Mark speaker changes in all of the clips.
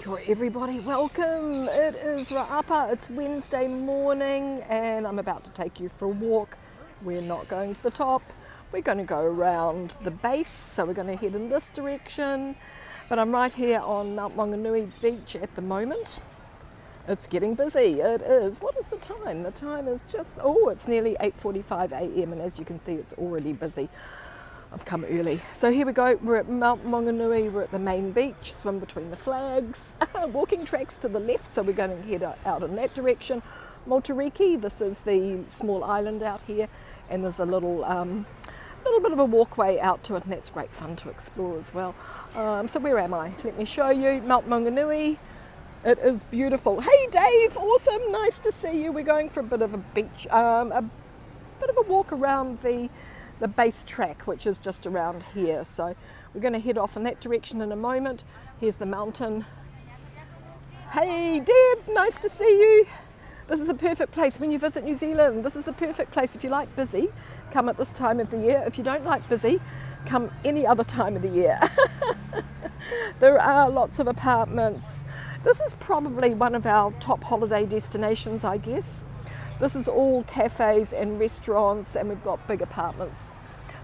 Speaker 1: Kia ora everybody, welcome. It is Ra'apa, it's Wednesday morning and I'm about to take you for a walk. We're not going to the top, we're going to go around the base, so we're going to head in this direction. But I'm right here on Mt Maunganui beach at the moment. It's getting busy, it is. What is the time? The time is just, it's nearly 8:45 a.m. and as you can see it's already busy. I've come early. So here we go, we're at Mt Maunganui, we're at the main beach, swim between the flags, walking tracks to the left, so we're going to head out in that direction. Moturiki, this is the small island out here, and there's a little bit of a walkway out to it, and that's great fun to explore as well. So where am I? Let me show you, Mt Maunganui. It is beautiful. Hey Dave, awesome, nice to see you. We're going for a bit of a beach, a bit of a walk around the base track, which is just around here. So we're going to head off in that direction in a moment. Here's the mountain. Hey Deb, nice to see you. This is a perfect place when you visit New Zealand. This is a perfect place if you like busy, come at this time of the year. If you don't like busy, come any other time of the year. There are lots of apartments. This is probably one of our top holiday destinations, I guess. This is all cafes and restaurants, and we've got big apartments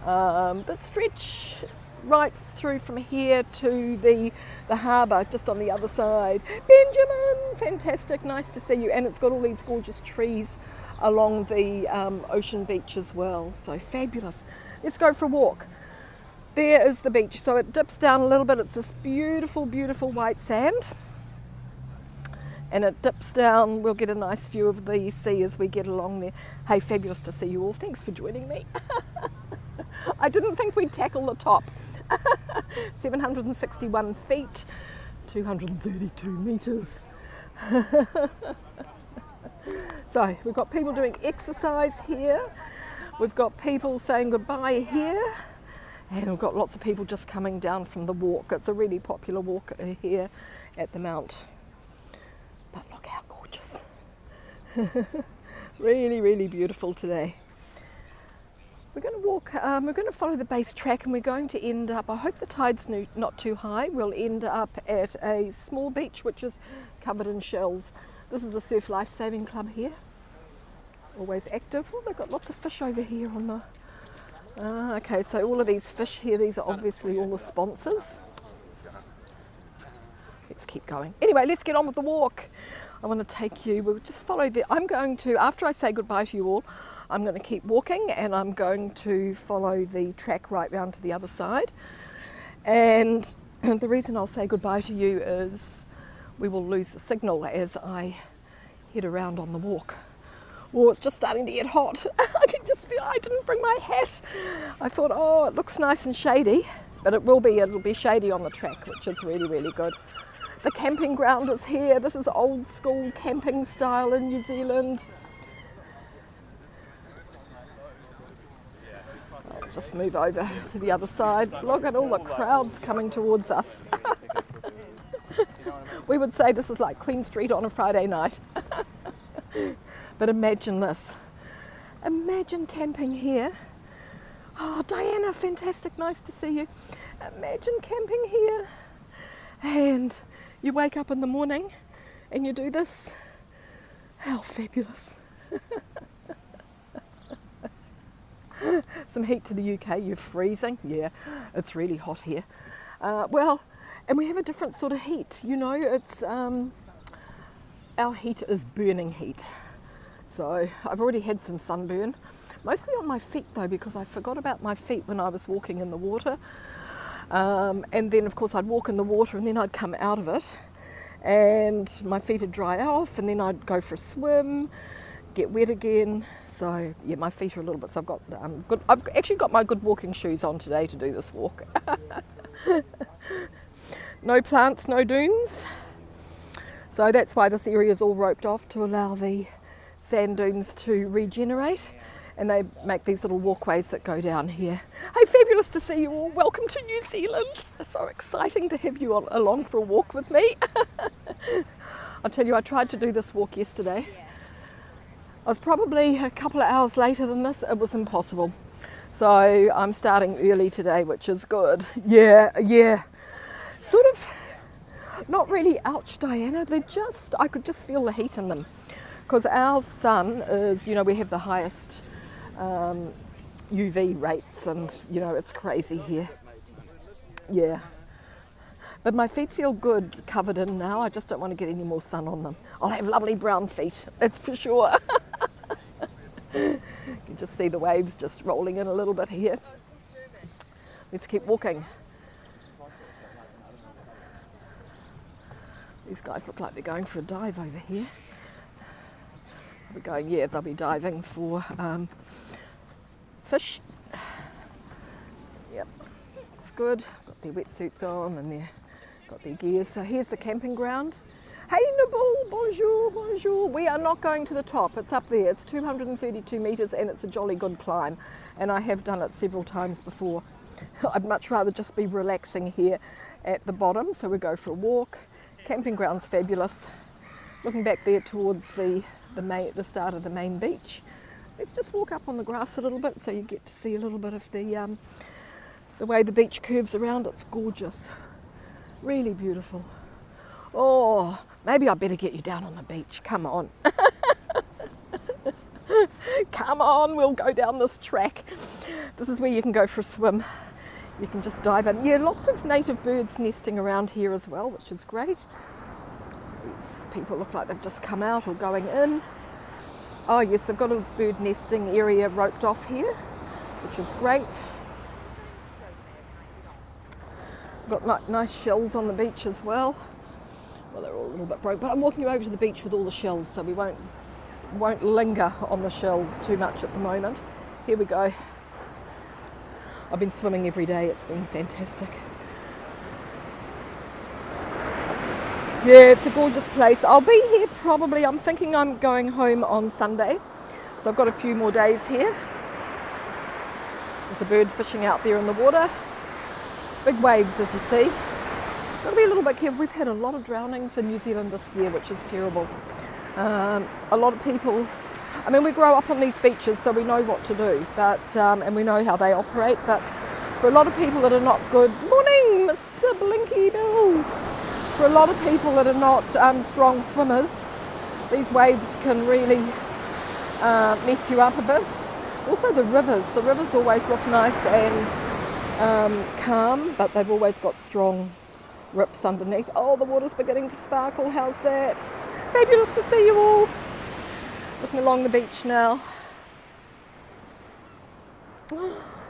Speaker 1: that stretch right through from here to the harbour, just on the other side. Benjamin, fantastic, nice to see you. And it's got all these gorgeous trees along the ocean beach as well, so fabulous. Let's go for a walk. There is the beach, so it dips down a little bit. It's this beautiful, beautiful white sand. And it dips down, we'll get a nice view of the sea as we get along there. Hey, fabulous to see you all. Thanks for joining me. I didn't think we'd tackle the top. 761 feet, 232 metres. So we've got people doing exercise here. We've got people saying goodbye here. And we've got lots of people just coming down from the walk. It's a really popular walk here at the Mount. But look how gorgeous. Really, really beautiful today. We're going to walk, we're going to follow the base track, and we're going to end up, I hope the tide's not too high, we'll end up at a small beach which is covered in shells. This is a surf lifesaving club here. Always active. Oh, they've got lots of fish over here on the... okay, so all of these fish here, these are obviously all the sponsors. Let's keep going. Anyway, let's get on with the walk. I want to take you, we'll just follow I'm going to, after I say goodbye to you all, I'm going to keep walking and I'm going to follow the track right round to the other side. And the reason I'll say goodbye to you is we will lose the signal as I head around on the walk. Oh, it's just starting to get hot. I can just feel, I didn't bring my hat. I thought, it looks nice and shady, but it'll be shady on the track, which is really, really good. The camping ground is here. This is old school camping style in New Zealand. I'll just move over to the other side. Look at all the crowds coming towards us. We would say this is like Queen Street on a Friday night. But imagine this. Imagine camping here. Oh, Diana, fantastic, nice to see you. Imagine camping here. And you wake up in the morning and you do this. How fabulous. Some heat to the UK, you're freezing. Yeah, it's really hot here. And we have a different sort of heat, you know, it's, our heat is burning heat. So I've already had some sunburn, mostly on my feet though, because I forgot about my feet when I was walking in the water. And then of course I'd walk in the water and then I'd come out of it and my feet would dry off and then I'd go for a swim, get wet again. So yeah, my feet are a little bit, so I've actually got my good walking shoes on today to do this walk. No plants, no dunes. So that's why this area is all roped off, to allow the sand dunes to regenerate. And they make these little walkways that go down here. Hey, fabulous to see you all. Welcome to New Zealand. So exciting to have you along for a walk with me. I'll tell you, I tried to do this walk yesterday. I was probably a couple of hours later than this. It was impossible. So I'm starting early today, which is good. Yeah. Sort of, Not really, ouch Diana, they're just, I could just feel the heat in them. Because our sun is, you know, we have the highest UV rates and, you know, it's crazy here. Yeah. But my feet feel good covered in now. I just don't want to get any more sun on them. I'll have lovely brown feet, that's for sure. You can just see the waves just rolling in a little bit here. Let's keep walking. These guys look like they're going for a dive over here. We're going, yeah, they'll be diving for fish. Yep, it's good. Got their wetsuits on and they've got their gears. So here's the camping ground. Hey Nabal, bonjour, bonjour. We are not going to the top, it's up there. It's 232 metres and it's a jolly good climb. And I have done it several times before. I'd much rather just be relaxing here at the bottom. So we go for a walk. Camping ground's fabulous. Looking back there towards the start of the main beach. Let's just walk up on the grass a little bit so you get to see a little bit of the way the beach curves around. It's gorgeous, really beautiful. Oh, maybe I better get you down on the beach. Come on. Come on, we'll go down this track. This is where you can go for a swim. You can just dive in. Yeah, lots of native birds nesting around here as well, which is great. These people look like they've just come out or going in. Oh yes, they've got a bird nesting area roped off here, which is great. Got nice shells on the beach as well. Well, they're all a little bit broke, but I'm walking over to the beach with all the shells, so we won't linger on the shells too much at the moment. Here we go. I've been swimming every day, it's been fantastic. Yeah, it's a gorgeous place. I'll be here probably, I'm thinking I'm going home on Sunday. So I've got a few more days here. There's a bird fishing out there in the water. Big waves, as you see. Got to be a little bit careful. We've had a lot of drownings in New Zealand this year, which is terrible. A lot of people, I mean, we grow up on these beaches, so we know what to do, but and we know how they operate. But for a lot of people that are not good, morning, Mr. Blinky Bill. For a lot of people that are not strong swimmers, these waves can really mess you up a bit. Also the rivers always look nice and calm, but they've always got strong rips underneath. Oh, the water's beginning to sparkle, how's that? Fabulous to see you all. Looking along the beach now.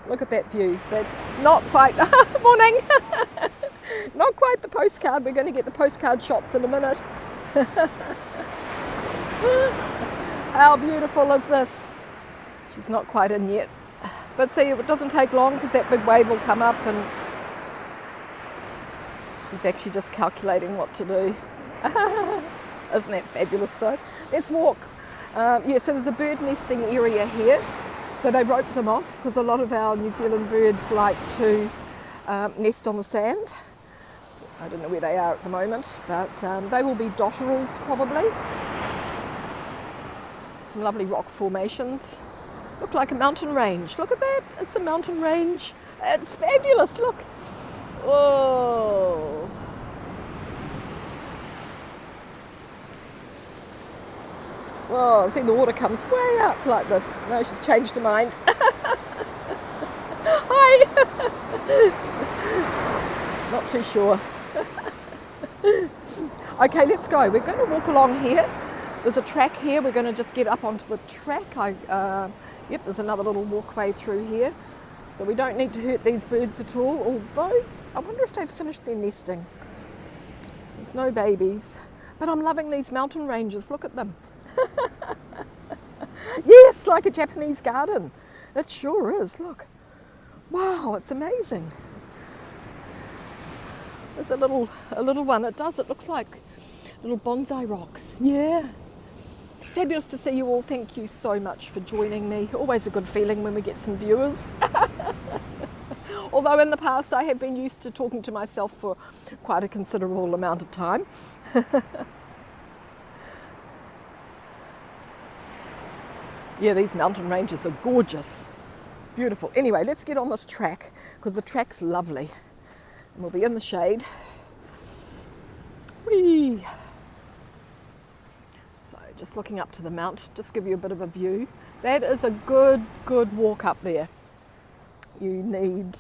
Speaker 1: Look at that view. That's not quite, morning. Not quite the postcard. We're going to get the postcard shots in a minute. How beautiful is this? She's not quite in yet. But see, it doesn't take long because that big wave will come up and she's actually just calculating what to do. Isn't that fabulous though? Let's walk. Yeah, so there's a bird nesting area here. So they rope them off because a lot of our New Zealand birds like to nest on the sand. I don't know where they are at the moment, but they will be dotterels probably. Some lovely rock formations. Look like a mountain range. Look at that, it's a mountain range. It's fabulous, look. Whoa. Whoa, see the water comes way up like this. No, she's changed her mind. Hi. Not too sure. Okay, let's go. We're going to walk along here. There's a track here. We're going to just get up onto the track. Yep, there's another little walkway through here. So we don't need to hurt these birds at all, although I wonder if they've finished their nesting. There's no babies. But I'm loving these mountain ranges. Look at them. Yes, like a Japanese garden. It sure is, look. Wow, it's amazing. There's a little one. It looks like little bonsai rocks. Yeah. Fabulous to see you all. Thank you so much for joining me. Always a good feeling when we get some viewers. Although in the past I have been used to talking to myself for quite a considerable amount of time. Yeah, these mountain ranges are gorgeous. Beautiful. Anyway, let's get on this track because the track's lovely. And we'll be in the shade. just looking up to the mount, just give you a bit of a view. That is a good walk up there. You need,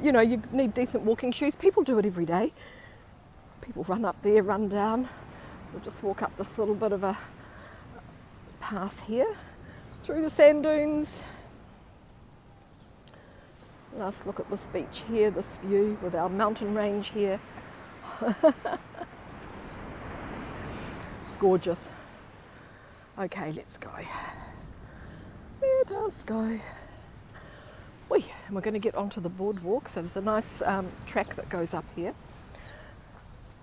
Speaker 1: you need decent walking shoes. People do it every day. People run up there, run down. We'll just walk up this little bit of a path here, through the sand dunes. Let's look at this beach here, this view with our mountain range here. It's gorgeous. Okay, let's go. Let us go. Whee, and we're going to get onto the boardwalk. So there's a nice track that goes up here.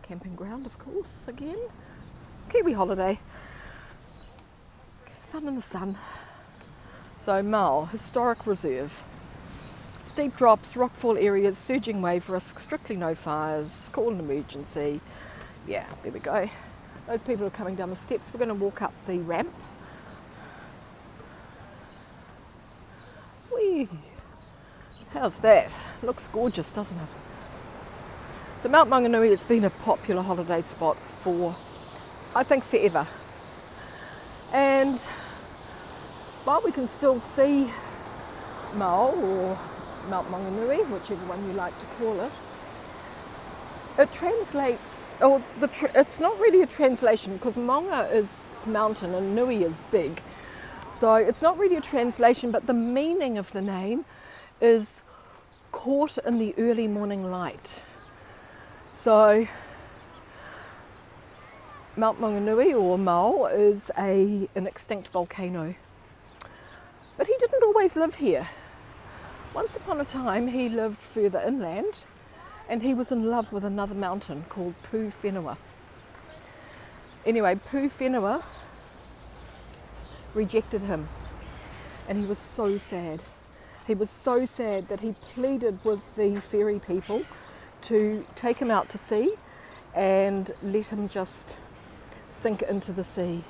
Speaker 1: Camping ground, of course, again. Kiwi holiday. Sun in the sun. So Mao, historic reserve. Steep drops, rockfall areas, surging wave risk, strictly no fires, call an emergency. Yeah, there we go. Those people are coming down the steps. We're going to walk up the ramp. Whee! How's that? Looks gorgeous, doesn't it? So Mt Maunganui has been a popular holiday spot for, I think, forever. And while we can still see Mao or Mt Maunganui, whichever one you like to call it, it translates, it's not really a translation because Maunga is mountain and Nui is big. So it's not really a translation, but the meaning of the name is caught in the early morning light. So Mt Maunganui or Mao is an extinct volcano. But he didn't always live here. Once upon a time he lived further inland and he was in love with another mountain called Pu Whenua. Anyway, Pu Whenua rejected him and he was so sad. He was so sad that he pleaded with the ferry people to take him out to sea and let him just sink into the sea.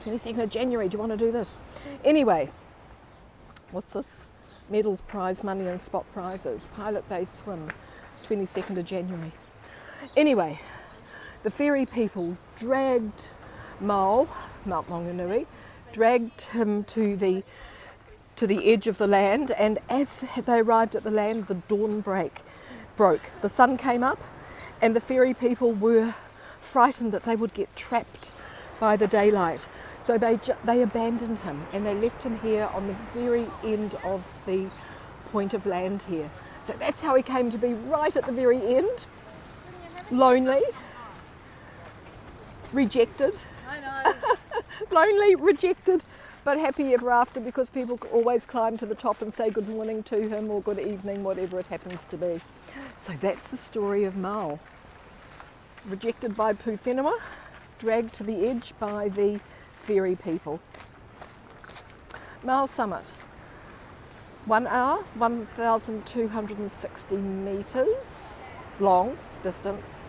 Speaker 1: 22nd of January, do you want to do this? Anyway, what's this? Medals, prize money and spot prizes. Pilot Bay swim, 22nd of January. Anyway, the ferry people dragged Mount Maunganui, dragged him to the edge of the land, and as they arrived at the land, the dawn broke. The sun came up and the ferry people were frightened that they would get trapped by the daylight. So they abandoned him and they left him here on the very end of the point of land here. So that's how he came to be right at the very end. Lonely, rejected, lonely, rejected, but happy ever after because people always climb to the top and say good morning to him or good evening, whatever it happens to be. So that's the story of Mao. Rejected by Pu Whenua, dragged to the edge by the ferry people. Mao Summit, 1 hour, 1,260 metres long distance.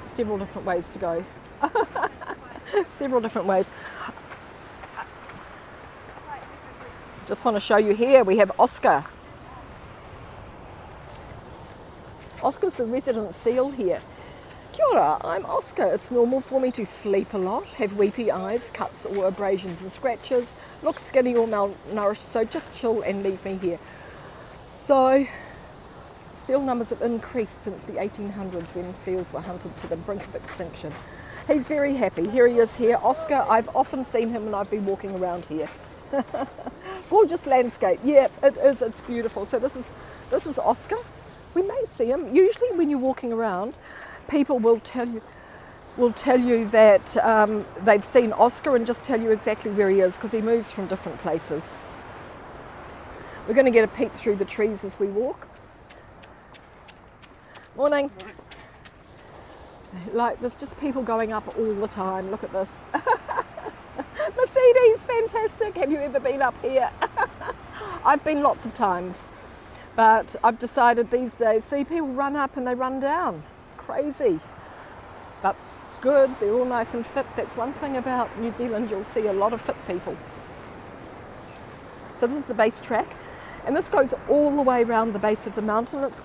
Speaker 1: Several different ways to go. Several different ways. Just want to show you here, we have Oscar. Oscar's the resident seal here. Kia ora, I'm Oscar. It's normal for me to sleep a lot, have weepy eyes, cuts or abrasions and scratches, look skinny or malnourished, so just chill and leave me here. So, seal numbers have increased since the 1800s when seals were hunted to the brink of extinction. He's very happy. Here he is here. Oscar, I've often seen him when I've been walking around here. Gorgeous landscape. Yeah, it is. It's beautiful. So this is Oscar. We may see him. Usually when you're walking around, people will tell you that they've seen Oscar and just tell you exactly where he is because he moves from different places. We're going to get a peek through the trees as we walk. Morning. Like, there's just people going up all the time. Look at this. Mercedes, fantastic. Have you ever been up here? I've been lots of times, but I've decided these days, see, people run up and they run down. Crazy. But it's good. They're all nice and fit. That's one thing about New Zealand. You'll see a lot of fit people. So this is the base track, and this goes all the way around the base of the mountain. It's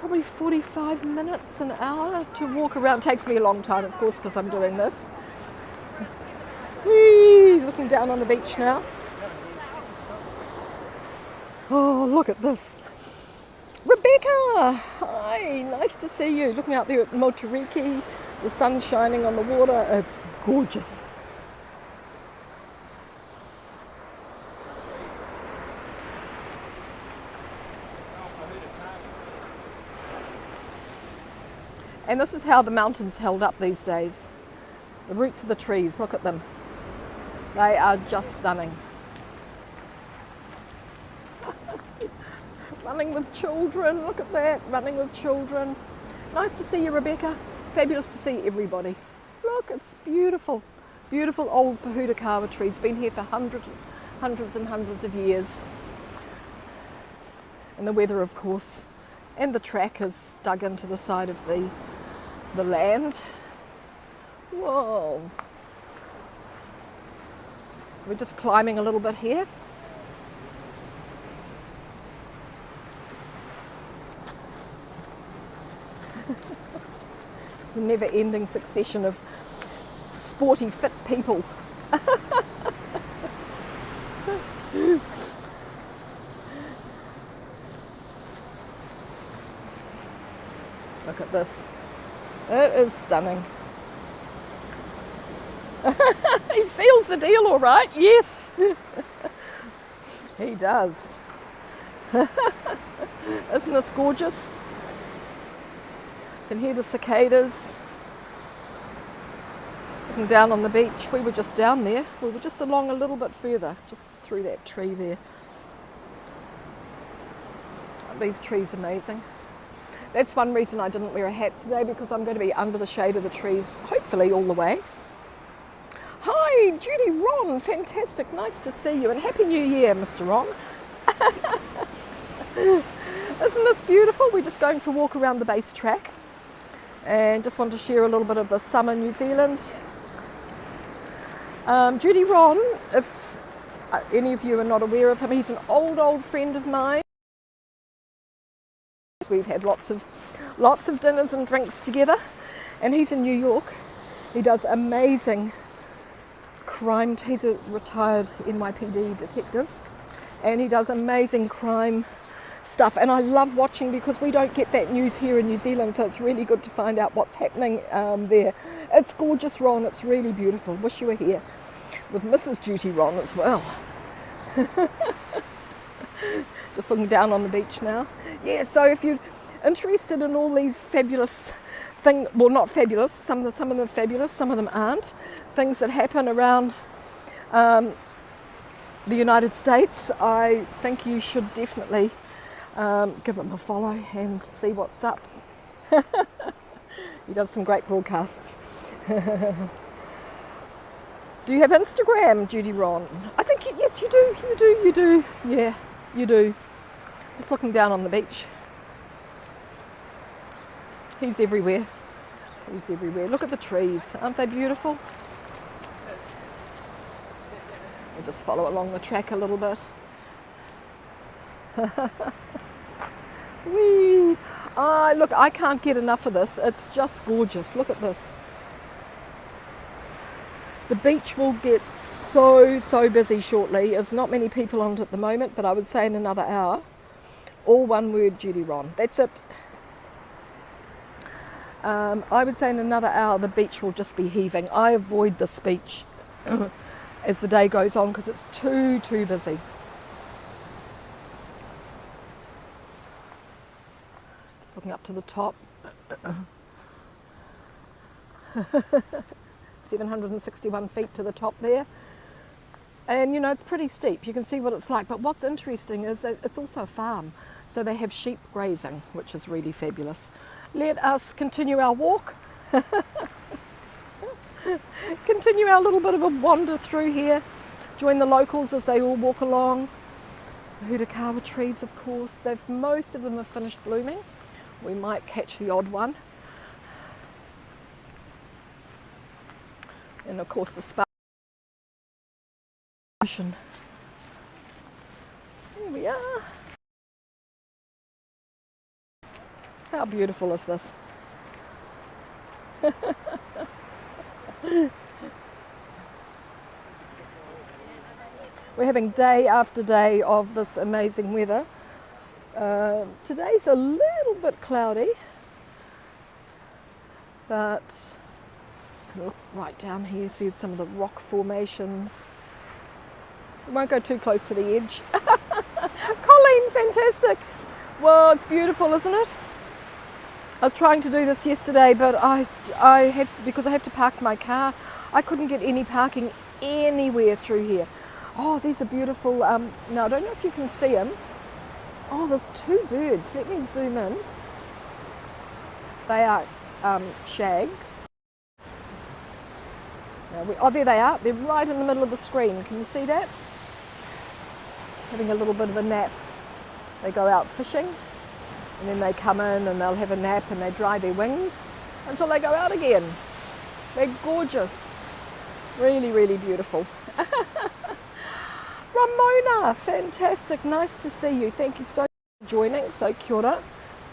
Speaker 1: probably 45 minutes, an hour to walk around. It takes me a long time, of course, because I'm doing this. Whee! Looking down on the beach now. Oh, look at this. Rebecca! Hi, nice to see you. Looking out there at Moturiki, the sun shining on the water. It's gorgeous. And this is how the mountains held up these days. The roots of the trees, look at them. They are just stunning. Running with children, look at that, running with children. Nice to see you, Rebecca. Fabulous to see everybody. Look, it's beautiful. Beautiful old Pahudakawa trees, been here for hundreds and hundreds of years. And the weather, of course. And the track is dug into the side of the land. Whoa. We're just climbing a little bit here. It's a never-ending succession of sporty, fit people. Look at this. It is stunning. He seals the deal all right, yes. He does. Isn't this gorgeous? You can hear the cicadas. Looking down on the beach. We were just down there. We were just along a little bit further, just through that tree there. These trees are amazing. That's one reason I didn't wear a hat today, because I'm going to be under the shade of the trees, hopefully all the way. Hi, Judy Ron, fantastic, nice to see you, and Happy New Year, Mr. Ron. Isn't this beautiful? We're just going for a walk around the base track, and just want to share a little bit of the summer New Zealand. Judy Ron, if any of you are not aware of him, he's an old friend of mine. We've had lots of dinners and drinks together, and he's in New York. He does amazing crime. He's a retired NYPD detective, and he does amazing crime stuff. And I love watching, because we don't get that news here in New Zealand, so it's really good to find out what's happening there. It's gorgeous, Ron. It's really beautiful. Wish you were here with Mrs. Duty Ron as well. Just looking down on the beach now. Yeah, so if you're interested in all these fabulous things, well, not fabulous, some of them are fabulous, some of them aren't, things that happen around the United States, I think you should definitely give him a follow and see what's up. He does some great broadcasts. Do you have Instagram, Judy Ron? I think, yes, you do. Yeah, you do. Just looking down on the beach. He's everywhere. Look at the trees. Aren't they beautiful? We'll just follow along the track a little bit. Whee! Look, I can't get enough of this. It's just gorgeous. Look at this. The beach will get so busy shortly. There's not many people on it at the moment, but I would say in another hour. All one word, Judy Ron. That's it. I would say in another hour the beach will just be heaving. I avoid this beach as the day goes on, because it's too busy. Looking up to the top. 761 feet to the top there. And it's pretty steep. You can see what it's like. But what's interesting is that it's also a farm. So they have sheep grazing, which is really fabulous. Let us continue our walk. Continue our little bit of a wander through here. Join the locals as they all walk along. The Pahudakawa trees, of course. Most of them have finished blooming. We might catch the odd one. And of course the spark. Here we are. How beautiful is this? We're having day after day of this amazing weather. Today's a little bit cloudy, but look right down here, see some of the rock formations. We won't go too close to the edge. Colleen, fantastic. Well, it's beautiful, isn't it? I was trying to do this yesterday, but because I have to park my car, I couldn't get any parking anywhere through here. Oh, these are beautiful. Now, I don't know if you can see them. Oh, there's two birds. Let me zoom in. They are shags. Now there they are. They're right in the middle of the screen. Can you see that? Having a little bit of a nap. They go out fishing, and then they come in and they'll have a nap and they dry their wings until they go out again. They're gorgeous. Really, really beautiful. Ramona, fantastic. Nice to see you. Thank you so much for joining. So kia ora,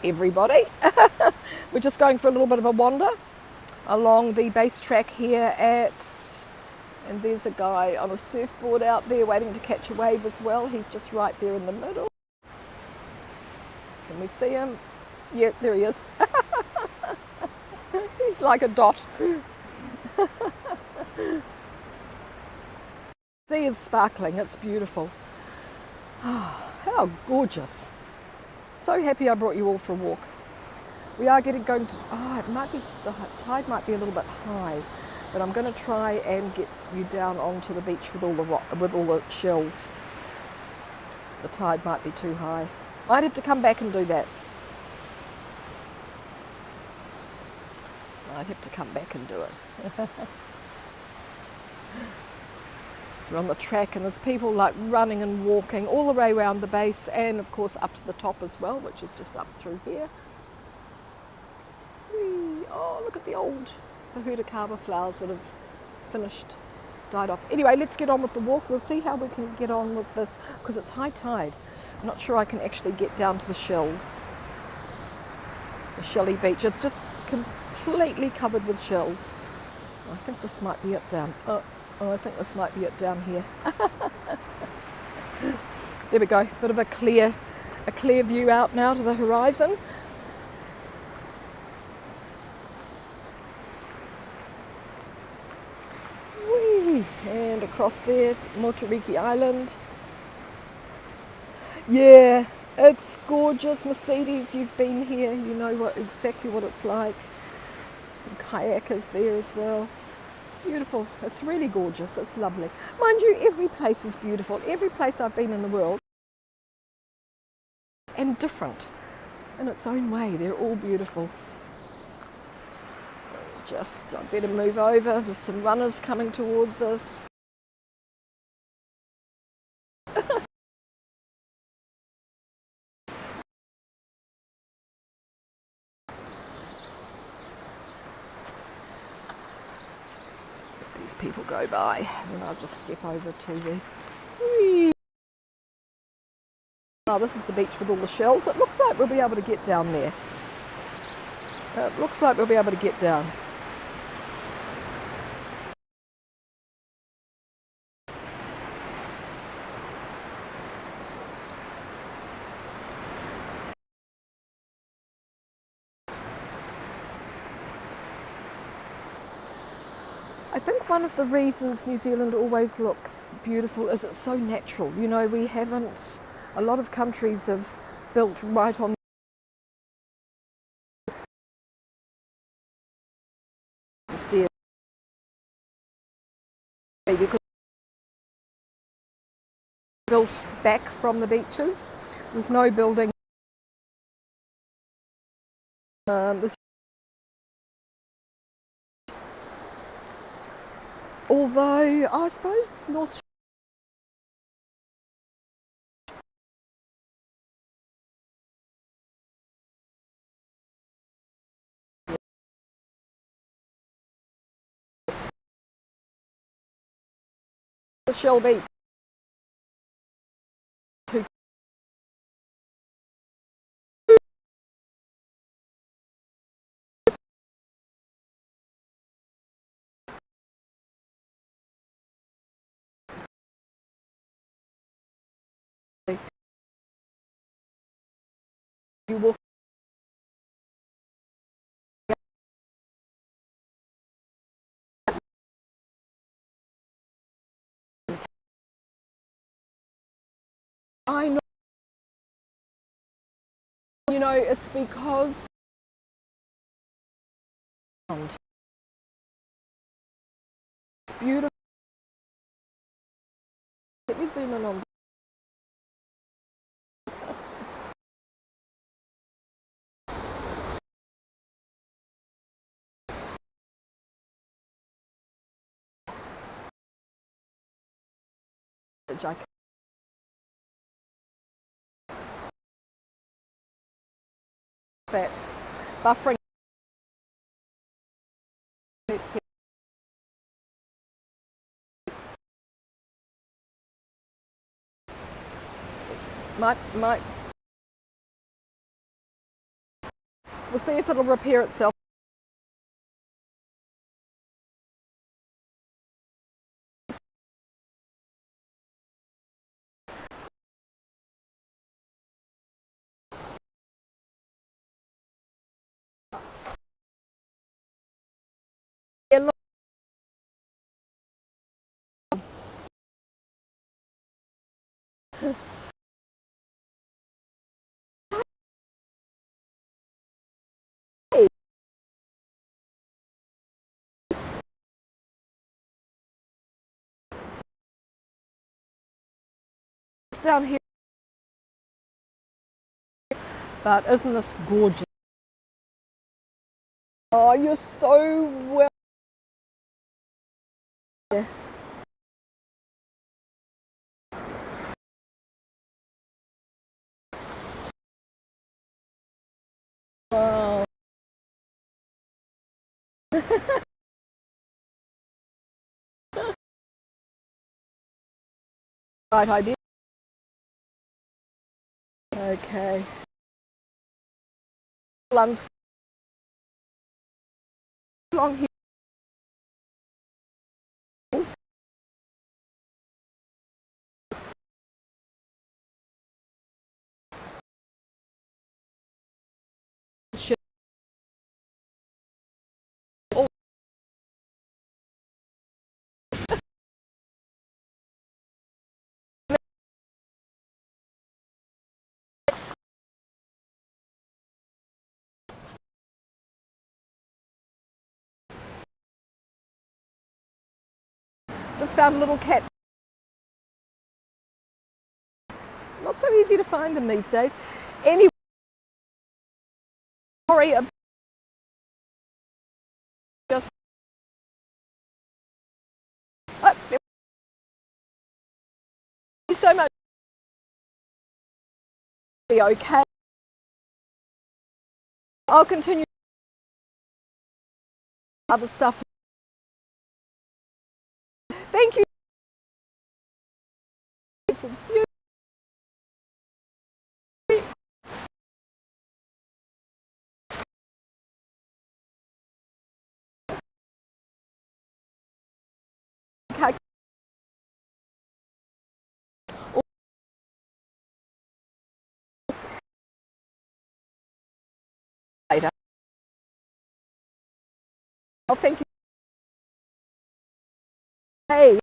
Speaker 1: everybody. We're just going for a little bit of a wander along the base track here and there's a guy on a surfboard out there waiting to catch a wave as well. He's just right there in the middle. Can we see him? Yeah, there he is. He's like a dot. The sea is sparkling, it's beautiful. Oh, how gorgeous. So happy I brought you all for a walk. We are the tide might be a little bit high, but I'm going to try and get you down onto the beach with all the shells. The tide might be too high. I'd have to come back and do that. I'd have to come back and do it. So we're on the track and there's people like running and walking all the way around the base and of course up to the top as well, which is just up through here. Whee! Oh, look at the old Hahurakawa flowers that have died off. Anyway, let's get on with the walk. We'll see how we can get on with this because it's high tide. I'm not sure I can actually get down to the shells. The shelly beach. It's just completely covered with shells. I think this might be it down. I think this might be it down here. There we go. Bit of a clear view out now to the horizon. Whee! And across there, Moturiki Island. Yeah, it's gorgeous. Mercedes, you've been here. You know exactly what it's like. Some kayakers there as well. Beautiful. It's really gorgeous. It's lovely. Mind you, every place is beautiful. Every place I've been in the world and different in its own way. They're all beautiful. I better move over. There's some runners coming towards us. People go by and I'll just step over to the this is the beach with all the shells. It looks like we'll be able to get down there. It looks like we'll be able to get down. I think one of the reasons New Zealand always looks beautiful is it's so natural. You know, a lot of countries have built right on the stairs. Because built back from the beaches. There's no building. Although I suppose North Shell Beach. You walk. I know. You know, it's because it's beautiful. Let me zoom in on the jacket. That buffering. It's might. We'll see if it'll repair itself. Yeah, look, it's down here. But isn't this gorgeous? Oh, you're so well. Yeah. Wow. Right idea. Okay. Lunch along here. Oh, just found a little cat. Not so easy to find them these days. Anyway, sorry about just. Oh, thank you so much. Be okay. I'll continue other stuff. Thank you. Okay. Later. Oh, thank you. Hey.